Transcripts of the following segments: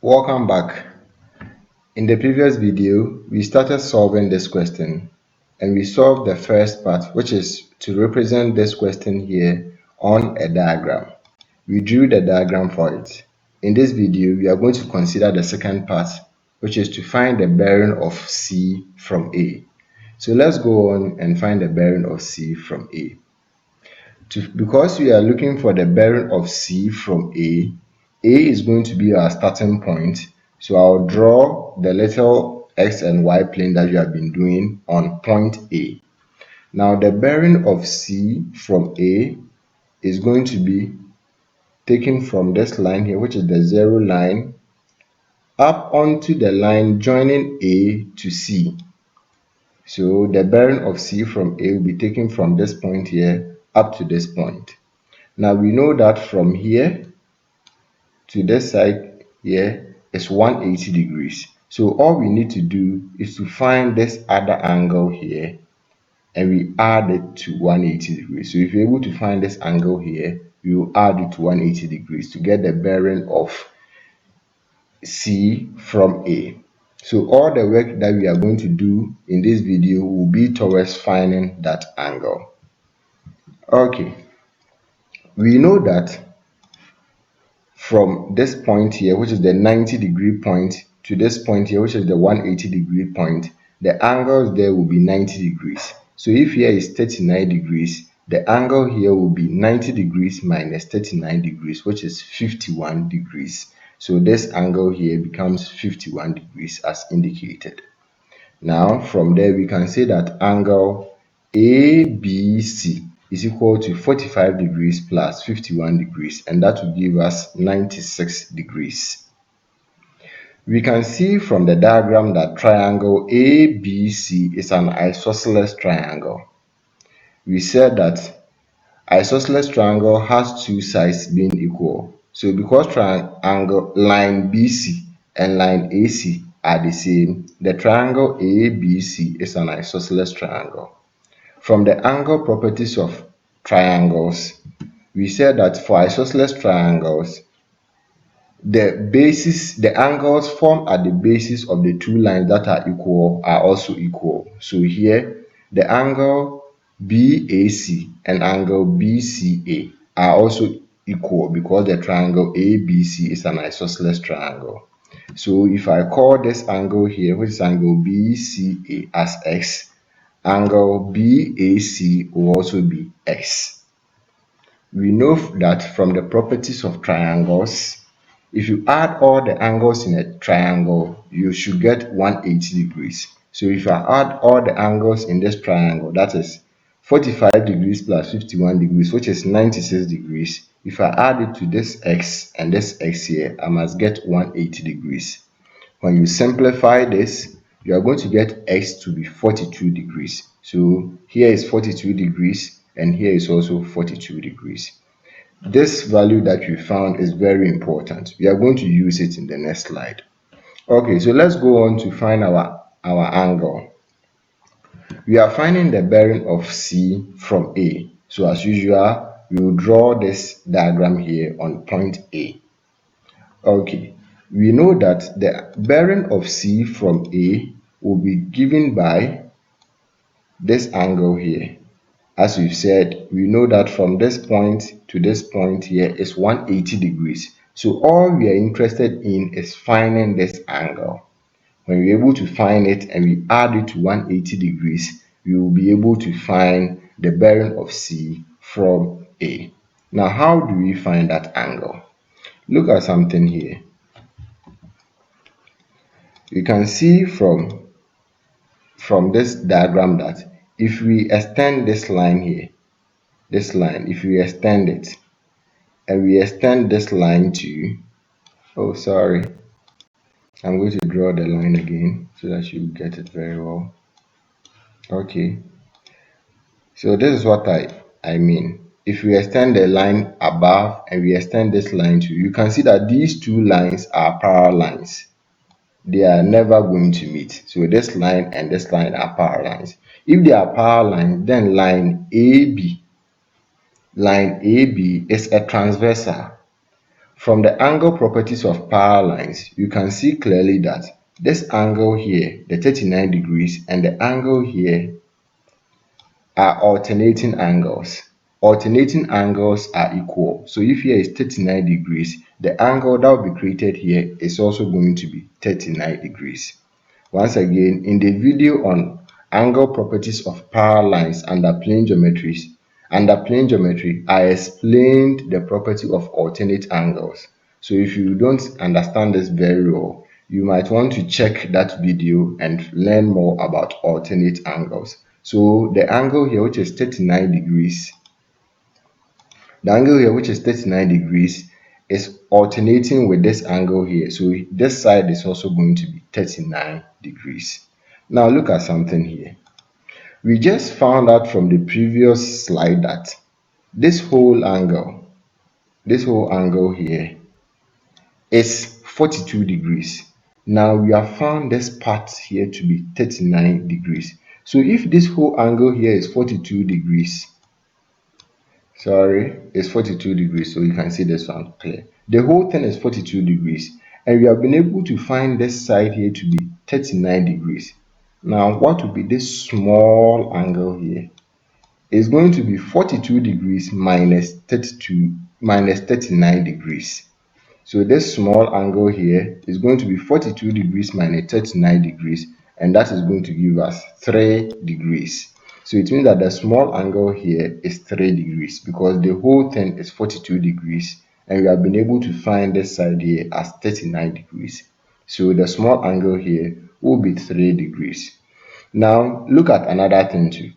Welcome back. In the previous video, we started solving this question and we solved the first part, which is to represent this question here on a diagram. We drew the diagram for it. In this video, we are going to consider the second part, which is to find the bearing of C from A. So let's go on and find the bearing of C from A. Because we are looking for the bearing of C from A is going to be our starting point. So I'll draw the little x and y plane that we have been doing on point A. Now the bearing of C from A is going to be taken from this line here, which is the zero line, up onto the line joining A to C. So the bearing of C from A will be taken from this point here up to this point. Now we know that from here to this side here is 180 degrees. So all we need to do is to find this other angle here and we add it to 180 degrees. So if you're able to find this angle here, we will add it to 180 degrees to get the bearing of C from A. So all the work that we are going to do in this video will be towards finding that angle. Okay, we know that from this point here, which is the 90-degree point, to this point here, which is the 180-degree point, the angles there will be 90 degrees. So if here is 39 degrees, the angle here will be 90 degrees minus 39 degrees, which is 51 degrees. So this angle here becomes 51 degrees as indicated. Now from there we can say that angle ABC is equal to 45 degrees plus 51 degrees, and that will give us 96 degrees. We can see from the diagram that triangle ABC is an isosceles triangle. We said that isosceles triangle has two sides being equal. So because triangle line BC and line AC are the same, the triangle ABC is an isosceles triangle. From the angle properties of triangles, we said that for isosceles triangles, the angles formed at the basis of the two lines that are equal are also equal. So here, the angle BAC and angle BCA are also equal because the triangle ABC is an isosceles triangle. So if I call this angle here, which is angle BCA, as X, angle BAC will also be X. We know that from the properties of triangles, if you add all the angles in a triangle, you should get 180 degrees. So if I add all the angles in this triangle, that is 45 degrees plus 51 degrees, which is 96 degrees. If I add it to this X and this X here, I must get 180 degrees. When you simplify this, you are going to get X to be 42 degrees. So here is 42 degrees and here is also 42 degrees. This value that we found is very important. We are going to use it in the next slide. Okay, so let's go on to find our angle. We are finding the bearing of C from A. So as usual, we will draw this diagram here on point A. Okay, we know that the bearing of C from A will be given by this angle here. As we've said, we know that from this point to this point here is 180 degrees. So all we are interested in is finding this angle. When we're able to find it and we add it to 180 degrees, we will be able to find the bearing of C from A. Now, how do we find that angle? Look at something here. You can see from this diagram that if we extend this line here, this line, if we extend it and we extend this line to, oh sorry, I'm going to draw the line again so that you get it very well. Okay, so this is what I mean. If we extend the line above and we extend this line to, you can see that these two lines are parallel lines. They are never going to meet. So this line and this line are parallel lines. If they are parallel lines, then line AB is a transversal. From the angle properties of parallel lines, you can see clearly that this angle here, the 39 degrees, and the angle here are alternating angles. Alternating angles are equal. So if here is 39 degrees, the angle that will be created here is also going to be 39 degrees. Once again, in the video on angle properties of parallel lines under plane geometry, I explained the property of alternate angles. So if you don't understand this very well, you might want to check that video and learn more about alternate angles. So the angle here, which is 39 degrees, is alternating with this angle here. So this side is also going to be 39 degrees. Now look at something here. We just found out from the previous slide that this whole angle here is 42 degrees. Now we have found this part here to be 39 degrees. So if this whole angle here is 42 degrees, it's 42 degrees, so you can see this one clear. The whole thing is 42 degrees, and we have been able to find this side here to be 39 degrees. Now what will be this small angle here? It's going to be 42 degrees minus 39 degrees. So this small angle here is going to be 42 degrees minus 39 degrees, and that is going to give us 3 degrees. So it means that the small angle here is 3 degrees because the whole thing is 42 degrees, and we have been able to find this side here as 39 degrees. So the small angle here will be 3 degrees. Now look at another thing too.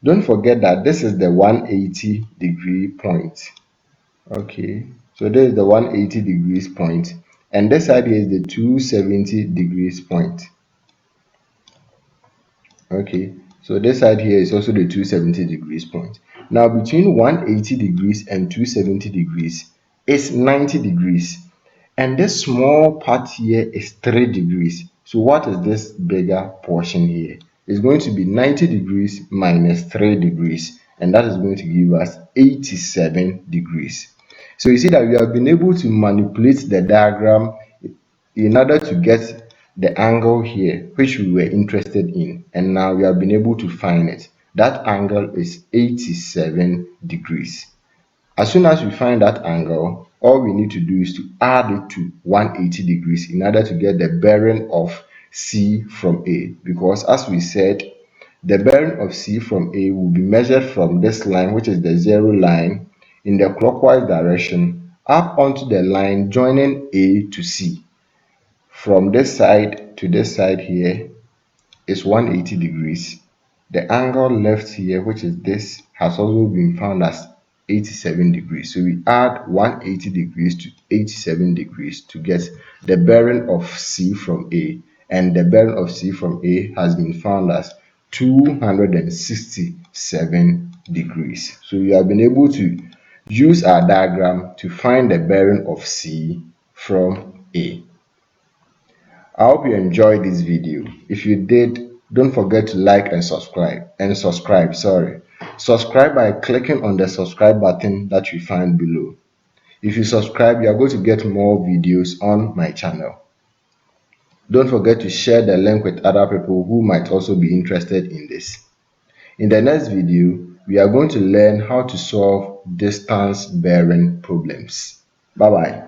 Don't forget that this is the 180 degree point. Okay, so this is the 180 degrees point, and this side here is the 270 degrees point. Okay, so this side here is also the 270 degrees point. Now between 180 degrees and 270 degrees is 90 degrees, and this small part here is 3 degrees. So what is this bigger portion here? It's going to be 90 degrees minus 3 degrees, and that is going to give us 87 degrees. So you see that we have been able to manipulate the diagram in order to get the angle here which we were interested in, and now we have been able to find it. That angle is 87 degrees. As soon as we find that angle, all we need to do is to add it to 180 degrees in order to get the bearing of C from A, because as we said, the bearing of C from A will be measured from this line, which is the 0 line, in the clockwise direction up onto the line joining A to C. From this side to this side here is 180 degrees. The angle left here, which is this, has also been found as 87 degrees. So we add 180 degrees to 87 degrees to get the bearing of C from A, and the bearing of C from A has been found as 267 degrees. So we have been able to use our diagram to find the bearing of C from A. I hope you enjoyed this video. If you did, don't forget to like and subscribe. Subscribe by clicking on the subscribe button that you find below. If you subscribe, you are going to get more videos on my channel. Don't forget to share the link with other people who might also be interested in this. In the next video, we are going to learn how to solve distance bearing problems. Bye bye.